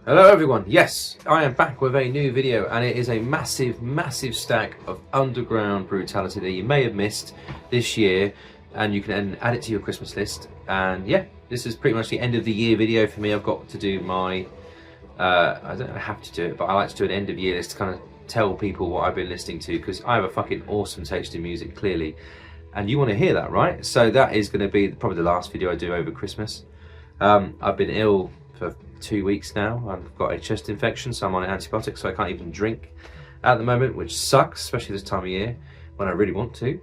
Hello everyone, yes, I am back with a new video and it is a massive stack of underground brutality that you may have missed this year, and you can add it to your Christmas list. And yeah, this is pretty much the end of the year video for me. I've got to do my, I don't have to do it, but I like to do an end of year list to kind of tell people what I've been listening to, because I have a fucking awesome taste in music, clearly. And you want to hear that, right? So that is going to be probably the last video I do over Christmas. I've been ill for 2 weeks now. I've got a chest infection, so I'm on antibiotics, so I can't even drink at the moment, which sucks, especially this time of year when I really want to.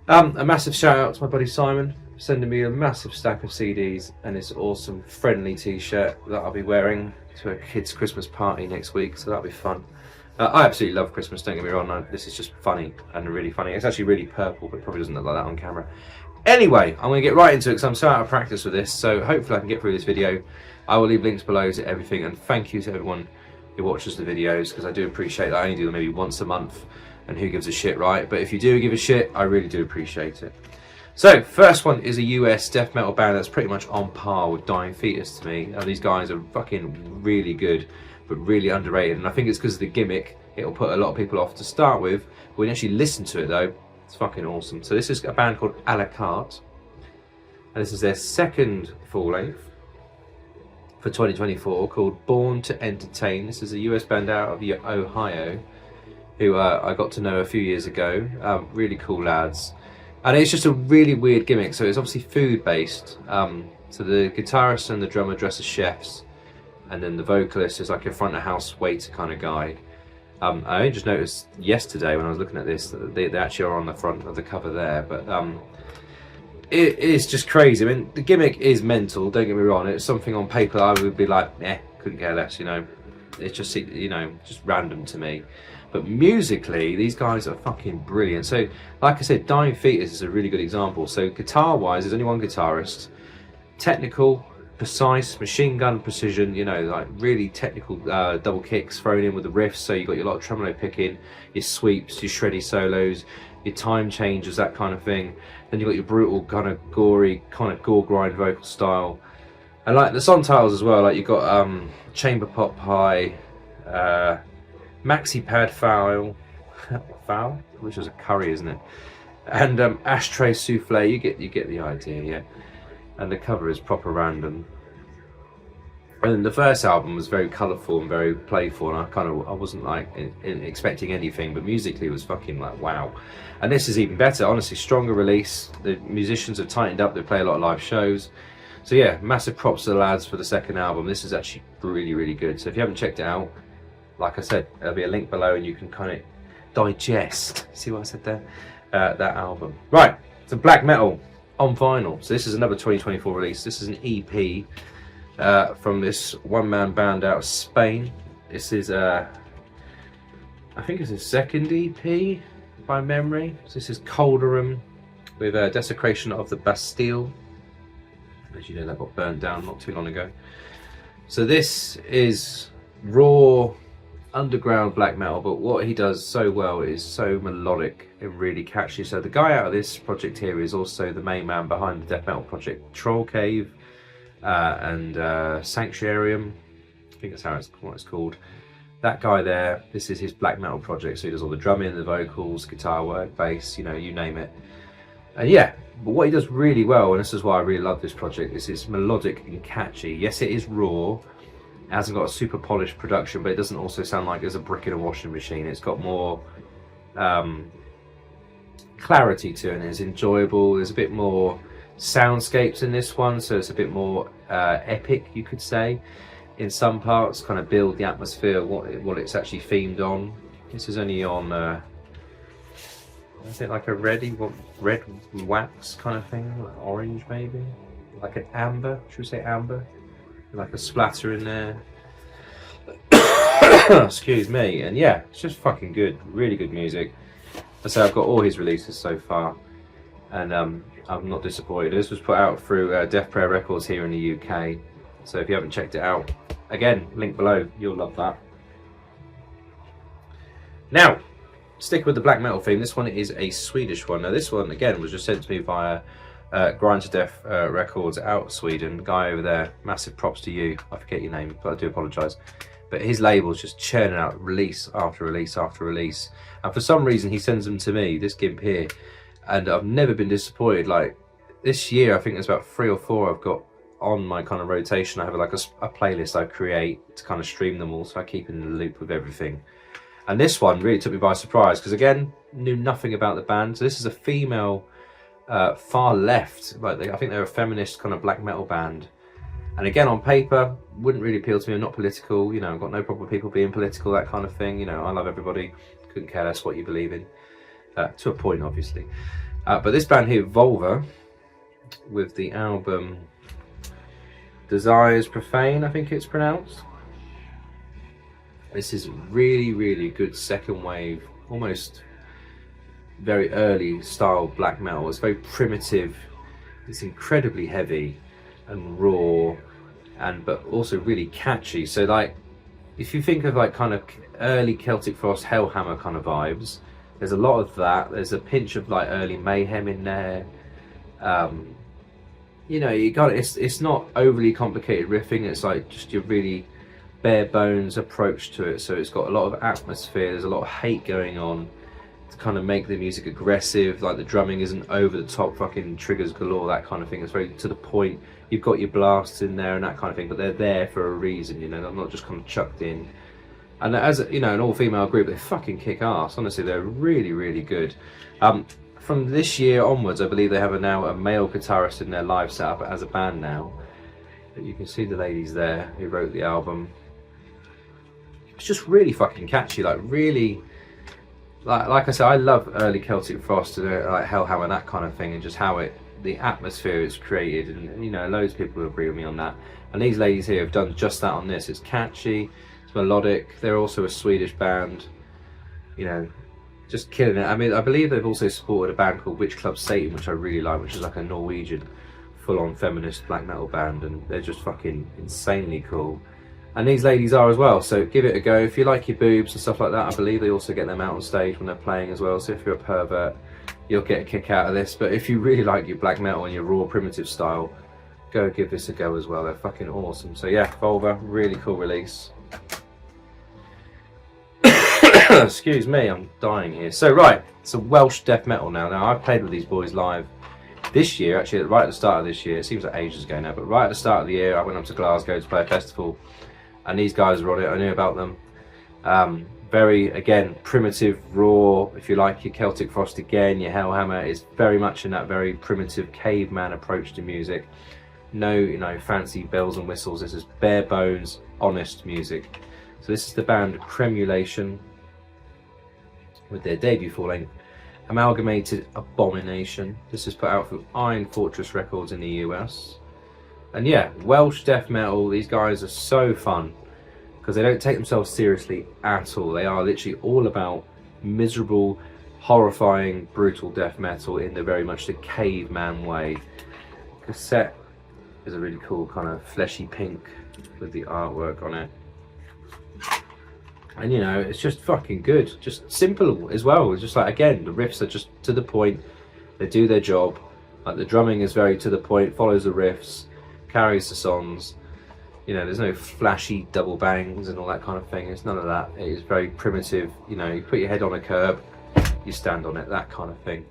A massive shout out to my buddy Simon, sending me a massive stack of CDs and this awesome friendly t-shirt that I'll be wearing to a kid's Christmas party next week, so that'll be fun. I absolutely love Christmas, don't get me wrong. This is just funny and really funny. It's actually really purple, but it probably doesn't look like that on camera. Anyway, I'm going to get right into it because I'm so out of practice with this, so hopefully I can get through this video. I will leave links below to everything, and thank you to everyone who watches the videos, because I do appreciate that. I only do them maybe once a month, and who gives a shit, right? But if you do give a shit, I really do appreciate it. So, first one is a US death metal band that's pretty much on par with Dying Fetus to me. Now, these guys are fucking really good, but really underrated, and I think it's because of the gimmick. It'll put a lot of people off to start with, but when you actually listen to it though, it's fucking awesome. So this is a band called Carte, and this is their second full length for 2024, called Born to Entertain. This is a US band out of Ohio, who I got to know a few years ago. Really cool lads, and it's just a really weird gimmick. So it's obviously food based. So the guitarist and the drummer dress as chefs, and then the vocalist is like a front of house waiter kind of guy. I only just noticed yesterday when I was looking at this that they actually are on the front of the cover there, but it is just crazy. I mean, the gimmick is mental, don't get me wrong. It's something on paper I would be like, couldn't care less, you know. It's just, you know, just random to me. But musically, these guys are fucking brilliant. So, like I said, Dying Fetus is a really good example. So guitar-wise, there's only one guitarist. Technical, precise, machine gun precision, you know, like really technical double kicks thrown in with the riffs. So you've got your lot of tremolo picking, your sweeps, your shreddy solos, your time changes, that kind of thing. Then you've got your brutal kind of gory, kind of gore grind vocal style. And like the song titles as well, like you've got Chamber Pot Pie, Maxi Pad Foul, which is a curry, isn't it? And Ashtray Souffle. You get the idea, yeah. And the cover is proper random. And the first album was very colourful and very playful, and I wasn't like expecting anything, but musically it was fucking like wow. And this is even better, honestly, stronger release. The musicians have tightened up, they play a lot of live shows. So yeah, massive props to the lads for the second album. This is actually really good. So if you haven't checked it out, like I said, there'll be a link below and you can kind of digest, see what I said there? That album. Right, so black metal on vinyl. So this is another 2024 release. This is an EP from this one-man band out of Spain. This is I think it's his second EP by memory. So this is Calderum with Desecration of the Bastille. As you know, that got burnt down not too long ago. So this is raw underground black metal, but what he does so well is so melodic and really catchy. So the guy out of this project here is also the main man behind the death metal project Troll Cave and Sanctuarium. I think that's what it's called. That guy there, this is his black metal project, so he does all the drumming, the vocals, guitar work, bass, you know, you name it. And yeah, but what he does really well, and this is why I really love this project, is it's melodic and catchy. Yes, it is raw. It hasn't got a super polished production, but it doesn't also sound like there's a brick in a washing machine. It's got more clarity to it, and it's enjoyable. There's a bit more soundscapes in this one, so it's a bit more epic, you could say, in some parts, kind of build the atmosphere, what it's actually themed on. This is only on, is it like a red wax kind of thing, like orange maybe, like an amber, should we say amber? Like a splatter in there. Excuse me. And yeah, it's just fucking good, really good music. So I've got all his releases so far, and I'm not disappointed. This was put out through Death Prayer Records here in the UK, so if you haven't checked it out, again, link below, you'll love that. Now, stick with the black metal theme. This one is a Swedish one. Now this one again was just sent to me via Grind to Death Records out of Sweden. Guy over there, massive props to you. I forget your name, but I do apologise. But his label's just churning out release after release after release. And for some reason, he sends them to me, this gimp here. And I've never been disappointed. Like, this year, I think there's about 3 or 4 I've got on my kind of rotation. I have like a playlist I create to kind of stream them all, so I keep in the loop with everything. And this one really took me by surprise, because again, knew nothing about the band. So this is a female, far left, like I think they're a feminist kind of black metal band. And again, on paper, wouldn't really appeal to me. I'm not political, you know, I've got no problem with people being political, that kind of thing. You know, I love everybody, couldn't care less what you believe in, to a point, obviously. But this band here, Volva, with the album Desires Profane, I think it's pronounced. This is really, really good second wave, almost very early style black metal. It's very primitive, it's incredibly heavy and raw, but also really catchy. So like, if you think of like kind of early Celtic Frost Hellhammer kind of vibes, there's a lot of that. There's a pinch of like early Mayhem in there. You know, you got it's not overly complicated riffing. It's like just your really bare bones approach to it. So it's got a lot of atmosphere. There's a lot of hate going on to kind of make the music aggressive. Like the drumming isn't over the top, fucking triggers galore, that kind of thing. It's very to the point. You've got your blasts in there and that kind of thing, but they're there for a reason, you know, they're not just kind of chucked in. And as, you know, an all-female group, they fucking kick ass. Honestly, they're really, really good. From this year onwards, I believe they have now a male guitarist in their live setup as a band now. But you can see the ladies there who wrote the album. It's just really fucking catchy, like really, like I said, I love early Celtic Frost and like Hellhammer, that kind of thing, and just how the atmosphere is created, and you know, loads of people will agree with me on that. And these ladies here have done just that on this. It's catchy, it's melodic. They're also a Swedish band, you know, just killing it. I mean, I believe they've also supported a band called Witch Club Satan, which I really like, which is like a Norwegian full-on feminist black metal band, and they're just fucking insanely cool. And these ladies are as well, so give it a go. If you like your boobs and stuff like that, I believe they also get them out on stage when they're playing as well. So if you're a pervert, you'll get a kick out of this. But if you really like your black metal and your raw primitive style, go give this a go as well. They're fucking awesome. So yeah, Volva, really cool release. Excuse me, I'm dying here. So right, it's a Welsh death metal now. Now I've played with these boys live this year, actually right at the start of this year. It seems like ages ago now, but right at the start of the year I went up to Glasgow to play a festival, and these guys were on it. I knew about them. Very, again, primitive, raw. If you like your Celtic Frost again, your Hellhammer is very much in that very primitive caveman approach to music. No, you know, fancy bells and whistles. This is bare bones, honest music. So this is the band Cremulation with their debut full-length Amalgamated Abomination. This is put out through Iron Fortress Records in the US. And yeah, Welsh death metal, these guys are so fun because they don't take themselves seriously at all. They are literally all about miserable, horrifying, brutal death metal in the very much the caveman way. Cassette is a really cool kind of fleshy pink with the artwork on it. And you know, it's just fucking good, just simple as well. It's just like, again, the riffs are just to the point, they do their job. Like the drumming is very to the point, follows the riffs, carries the songs. You know, there's no flashy double bangs and all that kind of thing. It's none of that. It is very primitive. You know, you put your head on a curb, you stand on it, that kind of thing.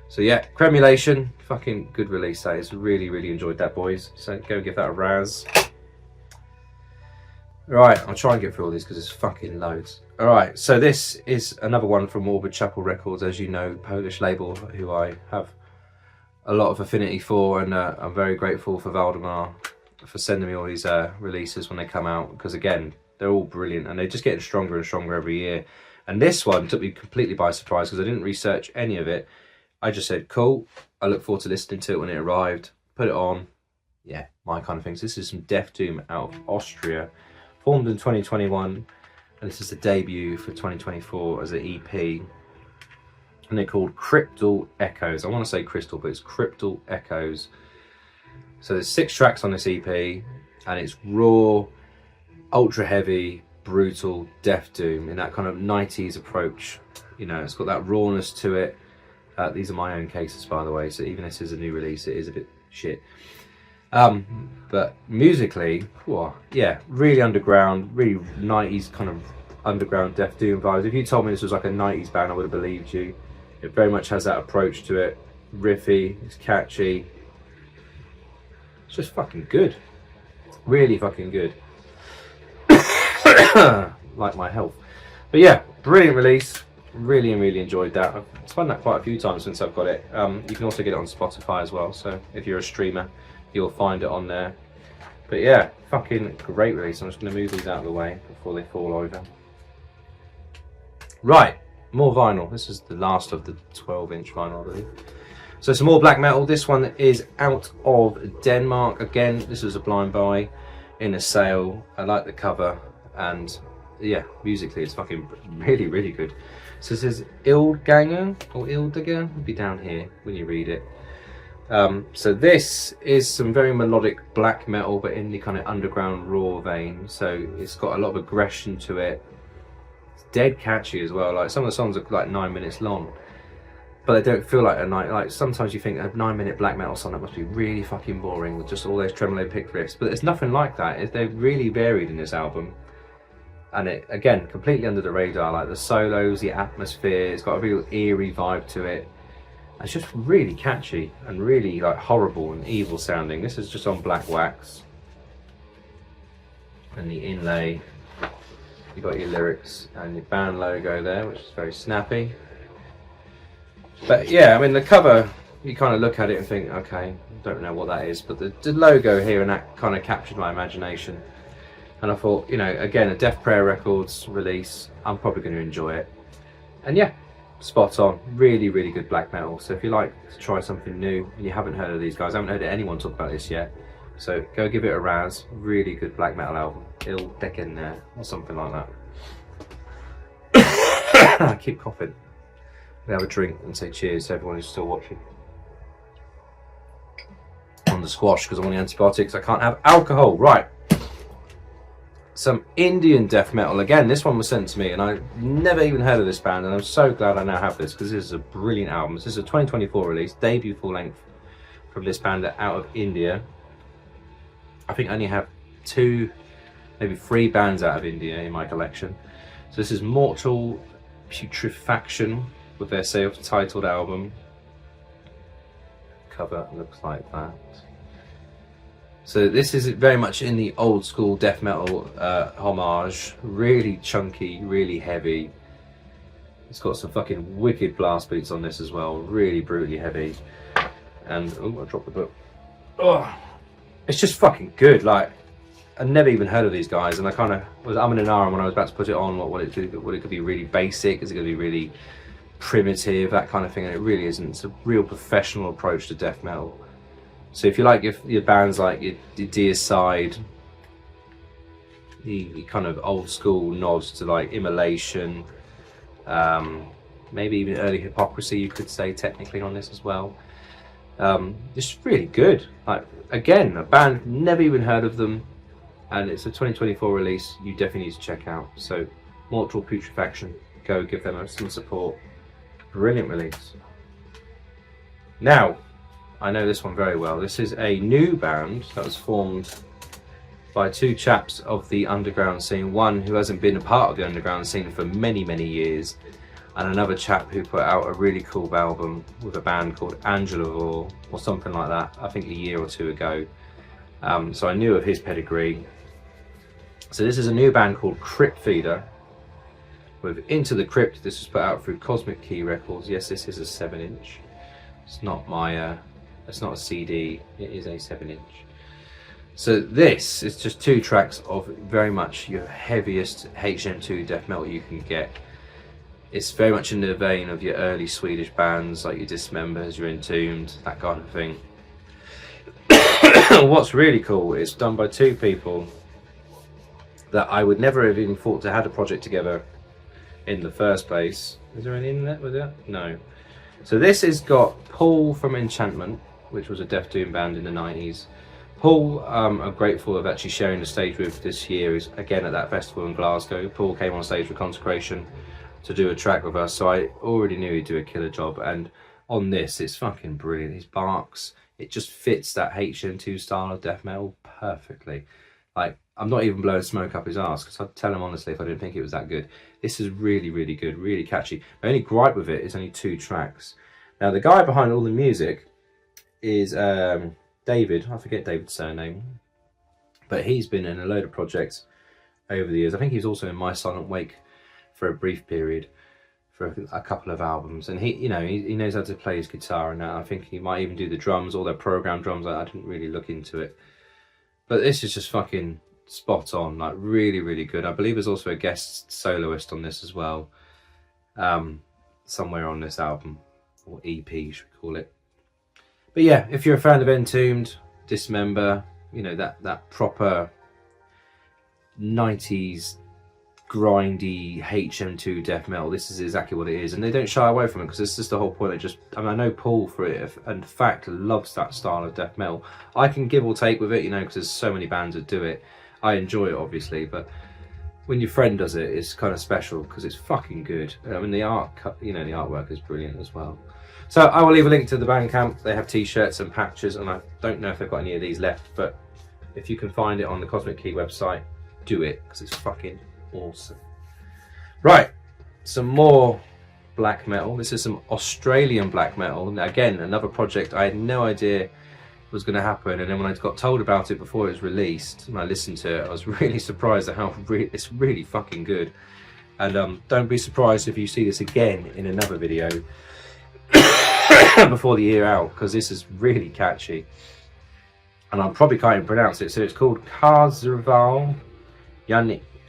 So yeah, Cremulation, fucking good release that is. Really, really enjoyed that, boys. So go give that a razz. Right, I'll try and get through all these because it's fucking loads. Alright, so this is another one from Morbid Chapel Records, as you know, Polish label who I have a lot of affinity for, and I'm very grateful for Valdemar for sending me all these releases when they come out, because again, they're all brilliant and they're just getting stronger and stronger every year. And this one took me completely by surprise because I didn't research any of it. I just said, cool, I look forward to listening to it when it arrived, put it on, yeah, my kind of thing. So this is some Death Doom out of Austria. Formed in 2021, and this is the debut for 2024 as an EP, and they're called Cryptal Echoes. I want to say Crystal, but it's Cryptal Echoes. So there's 6 tracks on this EP, and it's raw, ultra heavy, brutal Death Doom in that kind of 90s approach. You know, it's got that rawness to it, These are my own cases, by the way, so even if this is a new release, it is a bit shit. But musically, whoa, yeah, really underground, really 90s kind of underground Death Doom vibes. If you told me this was like a 90s band, I would have believed you. It very much has that approach to it. Riffy, it's catchy. It's just fucking good. Really fucking good. Like my health. But yeah, brilliant release. Really enjoyed that. I've spun that quite a few times since I've got it. You can also get it on Spotify as well, so if you're a streamer you'll find it on there. But yeah, fucking great release. I'm just going to move these out of the way before they fall over. Right, more vinyl. This is the last of the 12-inch vinyl, I believe. So some more black metal. This one is out of Denmark. Again, this was a blind buy in a sale. I like the cover, and yeah, musically it's fucking really good. So this is Ildganger or Ildganger. It'll be down here when you read it. So this is some very melodic black metal, but in the kind of underground raw vein. So it's got a lot of aggression to it. It's dead catchy as well. Like some of the songs are like 9 minutes long, but they don't feel like a night. Like sometimes you think a 9-minute black metal song that must be really fucking boring with just all those tremolo pick riffs, but it's nothing like that. They're really varied in this album. And it, again, completely under the radar, like the solos, the atmosphere, it's got a real eerie vibe to it. It's just really catchy and really like horrible and evil sounding. This is just on black wax. And the inlay, you've got your lyrics and your band logo there, which is very snappy. But yeah, I mean the cover, you kind of look at it and think, okay, don't know what that is, but the logo here and that kind of captured my imagination. And I thought, you know, again, a Death Prayer Records release, I'm probably going to enjoy it. And yeah, spot on. Really good black metal. So if you like to try something new and you haven't heard of these guys, I haven't heard anyone talk about this yet, so go give it a razz. Really good black metal album. Ildganger or something like that. I keep coughing. We have a drink and say cheers to everyone who's still watching. On the squash because I'm on the antibiotics. I can't have alcohol. Right. Some Indian death metal. Again, this one was sent to me and I never even heard of this band, and I'm so glad I now have this because this is a brilliant album. This is a 2024 release, debut full length from this band out of India. I think I only have 2, maybe 3 bands out of India in my collection. So this is Mortal Putrefaction with their self-titled album. Cover looks like that. So this is very much in the old school death metal homage. Really chunky, really heavy. It's got some fucking wicked blast beats on this as well. Really brutally heavy. And oh, I dropped the book. Oh, it's just fucking good. Like I never even heard of these guys, and I kind of was umming and ahhing when I was about to put it on. What it could be really basic? Is it going to be really primitive? That kind of thing. And it really isn't. It's a real professional approach to death metal. So if you like your bands like your Deicide, the kind of old school nods to like Immolation, maybe even early Hypocrisy, you could say technically on this as well. It's really good. Like again, a band never even heard of them, and it's a 2024 release. You definitely need to check out. So Mortal Putrefaction, go give them some support. Brilliant release. Now, I know this one very well. This is a new band that was formed by 2 chaps of the underground scene. One who hasn't been a part of the underground scene for many years, and another chap who put out a really cool album with a band called Angelo or something like that, I think a year or 2 ago. So I knew of his pedigree. So this is a new band called Crypt Feeder with Into the Crypt. This was put out through Cosmic Key Records. Yes, this is a 7-inch. It's not my it's not a CD, it is a 7-inch. So this is just 2 tracks of very much your heaviest HM2 death metal you can get. It's very much in the vein of your early Swedish bands like your Dismembers, your Entombed, that kind of thing. What's really cool is done by 2 people that I would never have even thought to have a project together in the first place. Is there any in there with that? No. So this has got Paul from Enchantment, which was a Death Doom band in the 90s. Paul, I'm grateful of actually sharing the stage with this year, is again at that festival in Glasgow. Paul came on stage for Consecration to do a track with us, so I already knew he'd do a killer job. And on this, it's fucking brilliant. His barks, it just fits that HM2 style of death metal perfectly. Like, I'm not even blowing smoke up his ass, because I'd tell him honestly if I didn't think it was that good. This is really, really good, really catchy. My only gripe with it is only 2 tracks. Now, the guy behind all the music is David. I forget David's surname, but he's been in a load of projects over the years. I think he was also in My Silent Wake for a brief period, for a couple of albums, and he knows how to play his guitar and that. I think he might even do the drums, all their programmed drums. I didn't really look into it, but this is just fucking spot on, like really, really good. I believe there's also a guest soloist on this as well, somewhere on this album, or EP should we call it. But yeah, if you're a fan of Entombed, Dismember, you know, that proper 90s grindy HM2 death metal, this is exactly what it is, and they don't shy away from it, because it's just the whole point. I know Paul for it, and fact, loves that style of death metal. I can give or take with it, you know, because there's so many bands that do it. I enjoy it obviously, but when your friend does it, it's kind of special because it's fucking good. I mean, the artwork is brilliant as well. So I will leave a link to the Bandcamp. They have t-shirts and patches, and I don't know if they've got any of these left, but if you can find it on the Cosmic Key website, do it, because it's fucking awesome. Right, some more black metal. This is some Australian black metal. Now, again, another project I had no idea was going to happen, and then when I got told about it before it was released and I listened to it, I was really surprised at how it's really fucking good. And don't be surprised if you see this again in another video before the year out, because this is really catchy, and I probably can't even pronounce it. So it's called Khazurvaal,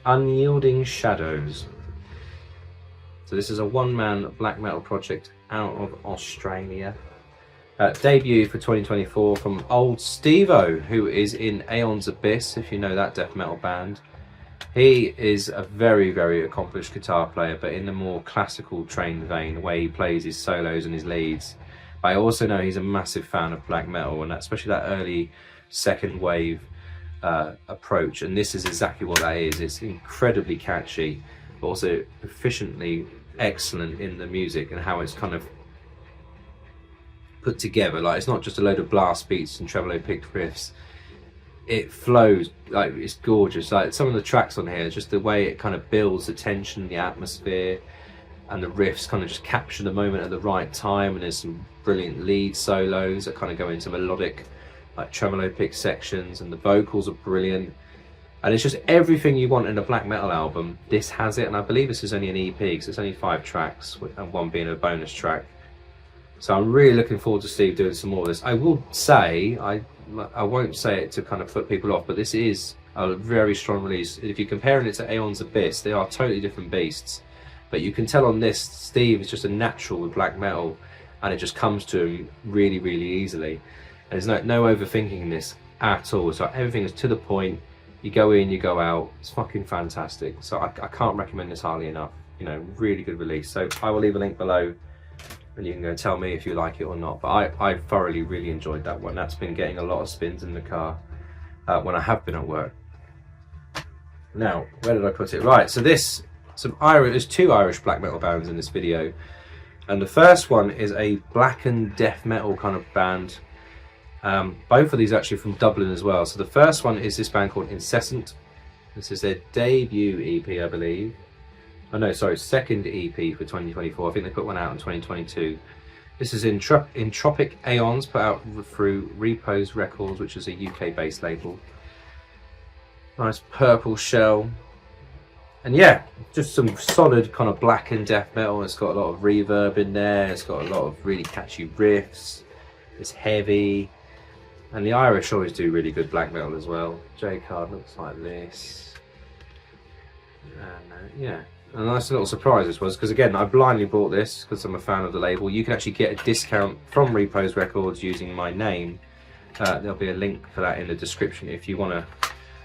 Unyielding Shadows. So this is a one-man black metal project out of Australia. Debut for 2024 from old Steve-O, who is in Aeons Abyss, if you know that death metal band. He is a very, very accomplished guitar player, but in the more classical trained vein, the way he plays his solos and his leads. But I also know he's a massive fan of black metal, and especially that early second wave approach, and this is exactly what that is. It's incredibly catchy, but also efficiently excellent in the music and how it's kind of put together. Like, it's not just a load of blast beats and tremolo picked riffs. It flows, like, it's gorgeous. Like, some of the tracks on here, just the way it kind of builds the tension, the atmosphere, and the riffs kind of just capture the moment at the right time. And there's some brilliant lead solos that kind of go into melodic, like, tremolo pick sections, and the vocals are brilliant. And it's just everything you want in a black metal album. This has it, and I believe this is only an EP, because it's only 5 tracks, and one being a bonus track. So I'm really looking forward to Steve doing some more of this. I will say, I won't say it to kind of put people off, but this is a very strong release. If you're comparing it to Aeons Abyss, they are totally different beasts. But you can tell on this, Steve is just a natural with black metal, and it just comes to him really, really easily. And there's no overthinking in this at all. So everything is to the point. You go in, you go out. It's fucking fantastic. So I can't recommend this highly enough. You know, really good release. So I will leave a link below, and you can go tell me if you like it or not. But I thoroughly really enjoyed that one. That's been getting a lot of spins in the car when I have been at work. Now, where did I put it? Right, so there's 2 Irish black metal bands in this video. And the first one is a blackened death metal kind of band. Both of these are actually from Dublin as well. So the first one is this band called Incessant. This is their debut EP, I believe. Oh no, sorry, second EP for 2024. I think they put one out in 2022. This is Entropic Aeons, put out through Repose Records, which is a UK-based label. Nice purple shell. And yeah, just some solid kind of blackened death metal. It's got a lot of reverb in there. It's got a lot of really catchy riffs. It's heavy. And the Irish always do really good black metal as well. J-card looks like this. And yeah. A nice little surprise this was, because again, I blindly bought this because I'm a fan of the label. You can actually get a discount from Repose Records using my name. There'll be a link for that in the description if you want to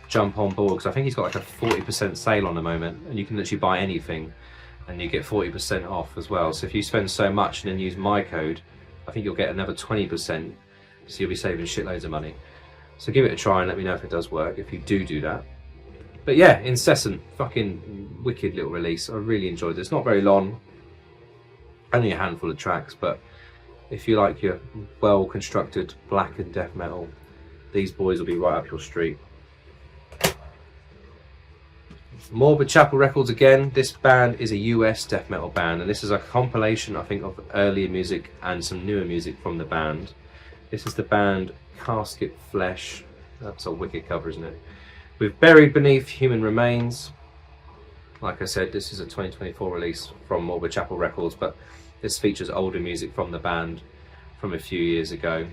jump on board, because I think he's got like a 40% sale on the moment, and you can literally buy anything and you get 40% off as well. So if you spend so much and then use my code, I think you'll get another 20%, so you'll be saving shitloads of money. So give it a try and let me know if it does work, if you do that. But yeah, Incessant, fucking wicked little release. I really enjoyed this. Not very long, only a handful of tracks, but if you like your well constructed black and death metal, these boys will be right up your street. Morbid Chapel Records again. This band is a US death metal band, and this is a compilation, I think, of earlier music and some newer music from the band. This is the band Casket Flesh. That's a wicked cover, isn't it? With Buried Beneath Human Remains. Like I said, this is a 2024 release from Morbid Chapel Records, but this features older music from the band from a few years ago.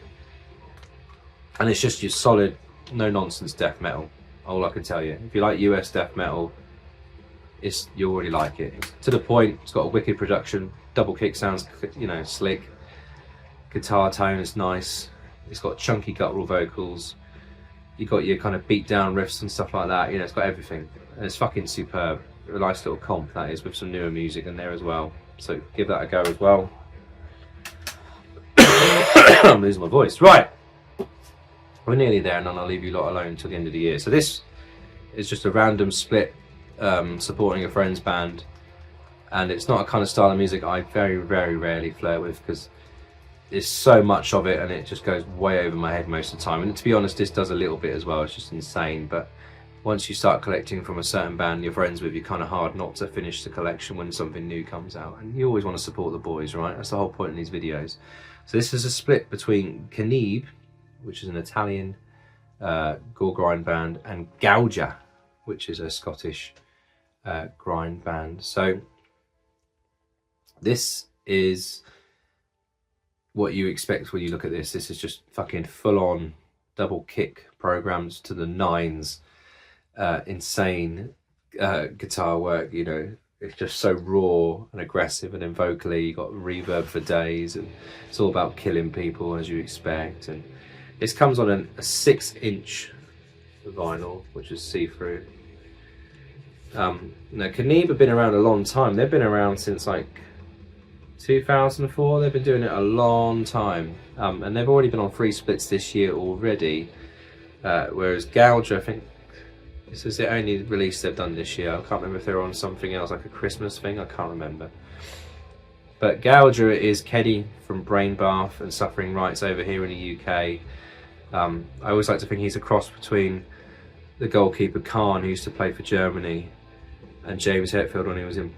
And it's just your solid, no-nonsense death metal. All I can tell you. If you like US death metal, you'll already like it. It's to the point, it's got a wicked production, double kick sounds, you know, slick. Guitar tone is nice. It's got chunky guttural vocals. You got your kind of beat down riffs and stuff like that. You know, it's got everything. And it's fucking superb. A nice little comp that is, with some newer music in there as well. So give that a go as well. I'm losing my voice. Right. We're nearly there, and then I'll leave you lot alone until the end of the year. So this is just a random split supporting a friend's band, and it's not a kind of style of music I very, very rarely flirt with, because there's so much of it and it just goes way over my head most of the time. And to be honest, this does a little bit as well. It's just insane. But once you start collecting from a certain band you're friends with, you're kind of hard not to finish the collection when something new comes out. And you always want to support the boys, right? That's the whole point in these videos. So this is a split between Cannibe, which is an Italian gore grind band, and Gouger, which is a Scottish grind band. So this is what you expect when you look at this. This is just fucking full-on double kick programmed to the nines, insane guitar work. You know, it's just so raw and aggressive, and then vocally you got reverb for days, and it's all about killing people as you expect. And this comes on a 6-inch vinyl, which is see-through. Now Cannibe have been around a long time. They've been around since like 2004. They've been doing it a long time, and they've already been on 3 splits this year already, whereas Gouger, I think this is the only release they've done this year. I can't remember if they were on something else, like a Christmas thing, I can't remember. But Gouger is Keddy from Brain Bath and Suffering Rights over here in the UK. I always like to think he's a cross between the goalkeeper Khan, who used to play for Germany, and James Hetfield when he was in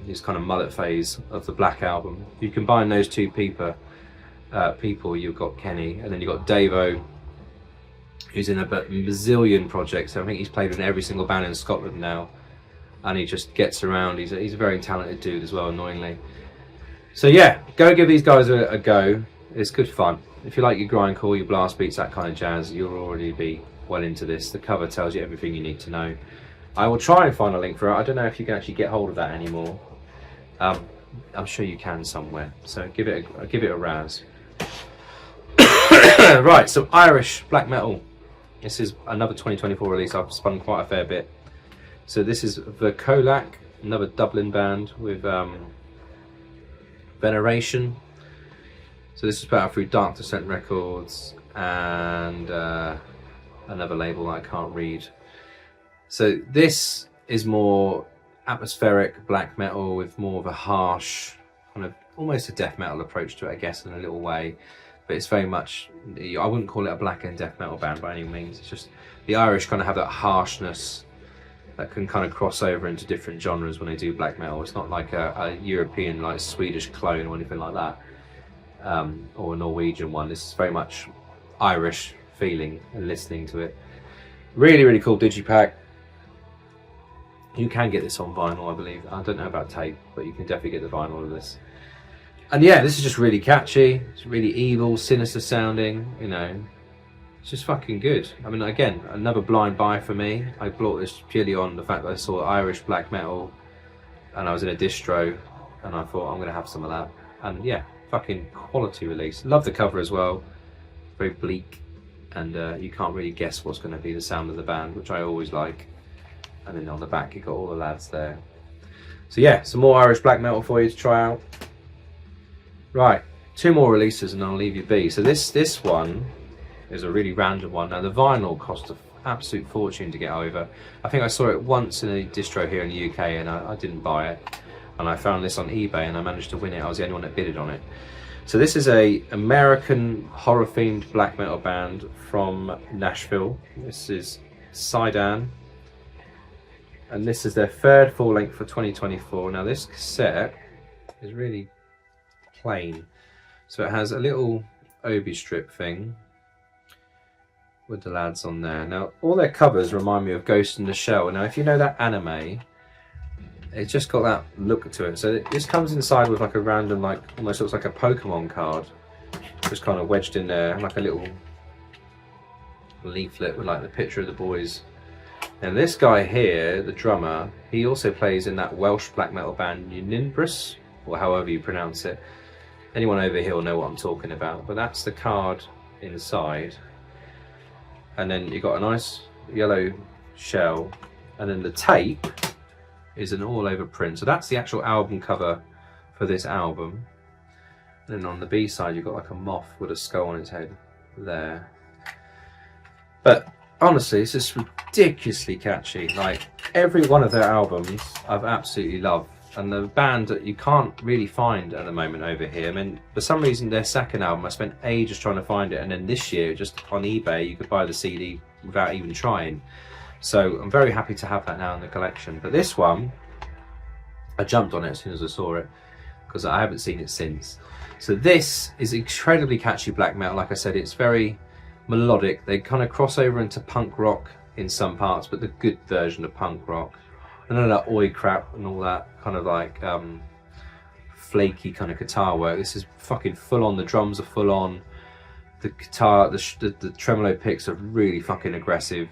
his kind of mullet phase of the Black Album. If you combine those two people, you've got Kenny, and then you've got Davo, who's in a bazillion projects. I think he's played in every single band in Scotland now, and he just gets around. He's a very talented dude as well, annoyingly. So yeah, go give these guys a go. It's good fun. If you like your grindcore, your blast beats, that kind of jazz, you'll already be well into this. The cover tells you everything you need to know. I will try and find a link for it. I don't know if you can actually get hold of that anymore. I'm sure you can somewhere. So give it a razz. Right, so Irish black metal. This is another 2024 release. I've spun quite a fair bit. So this is Vircolac, another Dublin band with Veneration. So this is put out through Dark Descent Records and another label that I can't read. So this is more atmospheric black metal with more of a harsh, kind of almost a death metal approach to it, I guess, in a little way. But it's very much, I wouldn't call it a black and death metal band by any means. It's just the Irish kind of have that harshness that can kind of cross over into different genres when they do black metal. It's not like a European, like Swedish clone or anything like that, or a Norwegian one. This is very much Irish feeling and listening to it. Really, really cool digipack. You can get this on vinyl, I believe. I don't know about tape, but you can definitely get the vinyl of this. And yeah, this is just really catchy. It's really evil, sinister sounding, you know. It's just fucking good. I mean, again, another blind buy for me. I bought this purely on the fact that I saw Irish black metal and I was in a distro and I thought I'm going to have some of that. And yeah, fucking quality release. Love the cover as well. Very bleak, and you can't really guess what's going to be the sound of the band, which I always like. And then on the back you got all the lads there. So yeah, some more Irish black metal for you to try out. Right, 2 more releases and I'll leave you be. So this one is a really random one. Now the vinyl cost an absolute fortune to get over. I think I saw it once in a distro here in the UK and I didn't buy it. And I found this on eBay and I managed to win it. I was the only one that bidded on it. So this is a American horror themed black metal band from Nashville. This is Saidan, and this is their third full length for 2024. Now this cassette is really plain, so it has a little obi strip thing with the lads on there. Now all their covers remind me of Ghost in the Shell. Now if you know that anime, it's just got that look to it. So this comes inside with like a random, like almost looks like a Pokemon card, just kind of wedged in there, like a little leaflet with like the picture of the boys. And this guy here, the drummer, he also plays in that Welsh black metal band Unyielding, or however you pronounce it. Anyone over here will know what I'm talking about. But that's the card inside, and then you got a nice yellow shell, and then the tape is an all over print. So that's the actual album cover for this album. And then on the B side you've got like a moth with a skull on its head there. But honestly, it's just ridiculously catchy. Like every one of their albums I've absolutely loved, and the band that you can't really find at the moment over here. I mean, for some reason their second album I spent ages trying to find it, and then this year just on eBay you could buy the CD without even trying. So I'm very happy to have that now in the collection. But this one, I jumped on it as soon as I saw it, because I haven't seen it since. So this is incredibly catchy black metal. Like I said, it's very melodic. They kind of cross over into punk rock in some parts, but the good version of punk rock. And none of that oi crap and all that kind of like flaky kind of guitar work. This is fucking full on. The drums are full on. The guitar, the tremolo picks are really fucking aggressive.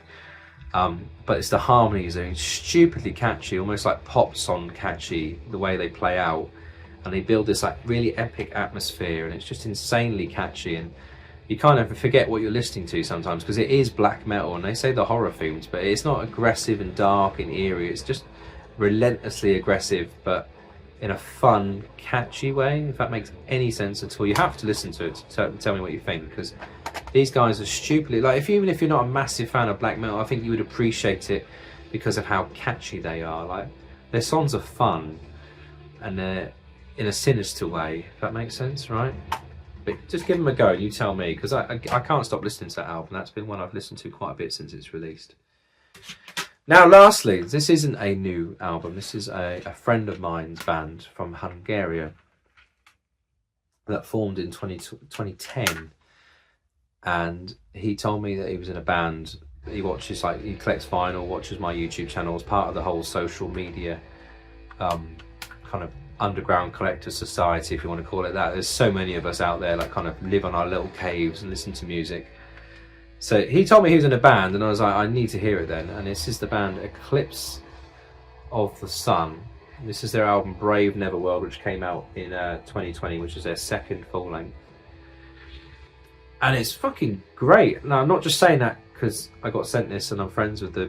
But it's the harmonies that are stupidly catchy, almost like pop song catchy, the way they play out, and they build this like really epic atmosphere, and it's just insanely catchy, and you kind of forget what you're listening to sometimes because it is black metal, and they say the horror themes, but it's not aggressive and dark and eerie. It's just relentlessly aggressive, but in a fun, catchy way, if that makes any sense at all. You have to listen to it to tell me what you think, because these guys are stupidly, like, even if you're not a massive fan of black metal, I think you would appreciate it because of how catchy they are. Like, their songs are fun, and they're in a sinister way, if that makes sense, right? But just give them a go, and you tell me, because I can't stop listening to that album. That's been one I've listened to quite a bit since it's released. Now, lastly, this isn't a new album. This is a friend of mine's band from Hungary that formed in 2010. And he told me that he was in a band. He watches, like, he collects vinyl, watches my YouTube channel, as part of the whole social media kind of underground collector society, if you want to call it that. There's so many of us out there that kind of live on our little caves and listen to music. So he told me he was in a band, and I was like, I need to hear it then. And this is the band Eclipse The Sun. This is their album Brave Neverworld, which came out in 2020, which is their second full length. And it's fucking great. Now, I'm not just saying that because I got sent this and I'm friends with the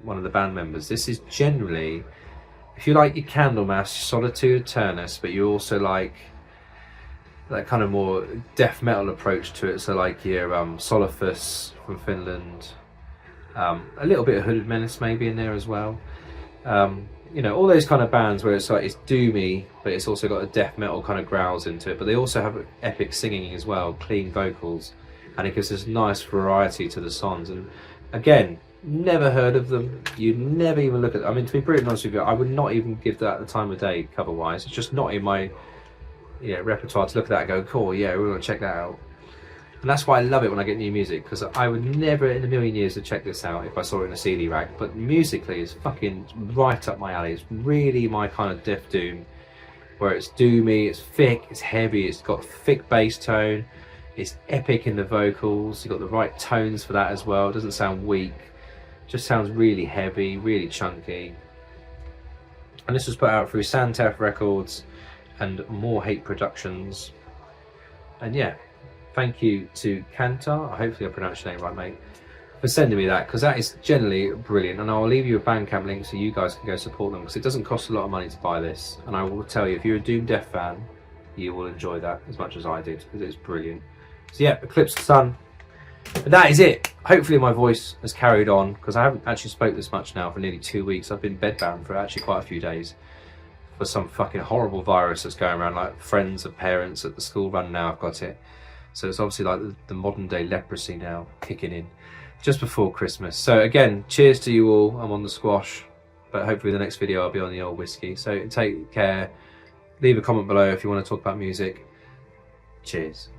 one of the band members. This is generally, if you like your Candlemass, Solitude, Eternus, but you also like that kind of more death metal approach to it, so like your Solifus from Finland, a little bit of Hooded Menace maybe in there as well. You know, all those kind of bands where it's like, it's doomy, but it's also got a death metal kind of growls into it, but they also have epic singing as well, clean vocals, and it gives this nice variety to the songs. And again, never heard of them. You'd never even look at them. I mean, to be brutally honest with you, I would not even give that the time of day cover wise. It's just not in my repertoire to look at that and go, cool, yeah, we're going to check that out. And that's why I love it when I get new music, because I would never in a million years have checked this out if I saw it in a CD rack. But musically, it's fucking right up my alley. It's really my kind of death doom, where it's doomy, it's thick, it's heavy, it's got thick bass tone, it's epic in the vocals, you've got the right tones for that as well. It doesn't sound weak, it just sounds really heavy, really chunky. And this was put out through Santef Records and More Hate Productions. And yeah, thank you to Kantar, hopefully I pronounced your name right, mate, for sending me that, because that is generally brilliant. And I'll leave you a Bandcamp link so you guys can go support them, because it doesn't cost a lot of money to buy this. And I will tell you, if you're a Doom Death fan, you will enjoy that as much as I did, because it's brilliant. So yeah, Eclipse The Sun. But that is it. Hopefully my voice has carried on, because I haven't actually spoke this much now for nearly 2 weeks. I've been bedbound for actually quite a few days. for some fucking horrible virus that's going around. Like friends and parents at the school run now have got it. So it's obviously like the modern day leprosy now kicking in just before Christmas. So again, cheers to you all. I'm on the squash, but hopefully the next video I'll be on the old whiskey. So take care. Leave a comment below if you want to talk about music. Cheers.